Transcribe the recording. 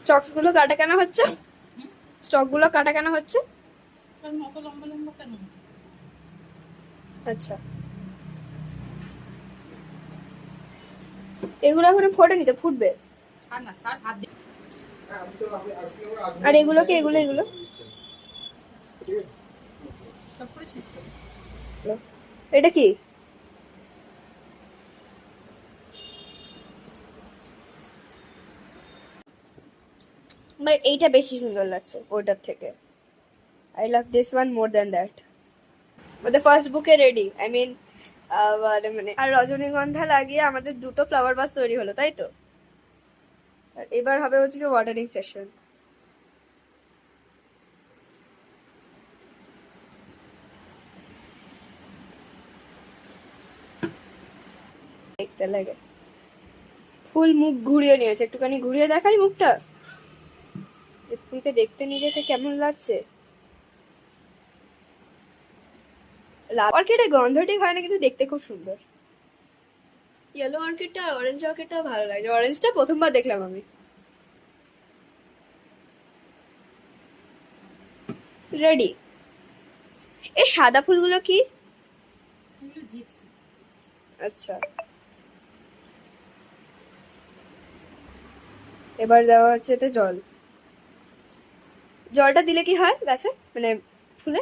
Stocks গুলো কাটা কেন হচ্ছে? স্টক গুলো কাটা কেন হচ্ছে? আচ্ছা, এগুলো এখনো ফোটেনি তো, ফুটবে। আর এগুলো কি? এগুলো এটা কি? আমার এইটা বেশি সুন্দর লাগছে ওটার থেকে। I love this one more than that. আমাদের ফার্স্ট বুকে রেডি, আই মিন মানে আর রজনীগন্ধা লাগিয়ে আমাদের দুটো ফ্লাওয়ার ভাস তৈরি হলো, তাই তো? আর এবার হবে হচ্ছে কি ওয়াটারিং সেশন। দেখতে লাগে ফুল মুখ ঘুরিয়ে নিয়েছে, একটুখানি ঘুরিয়ে দেখাই মুখটা, যে ফুলকে দেখতে নিজেকে কেমন লাগছে। লাল অর্কিডের গন্ধ ঠিক হয় না, কিন্তু দেখতে খুব সুন্দর। ইয়েলো অর্কিডটা আর অরেঞ্জ অর্কিডটাও ভালো লাগে। অরেঞ্জটা প্রথমবার দেখলাম আমি। রেডি। এই সাদা ফুলগুলো কি? আচ্ছা, এবার দেওয়া হচ্ছে এতে জল। জলটা দিলে কি হয় গাছে, মানে ফুলে?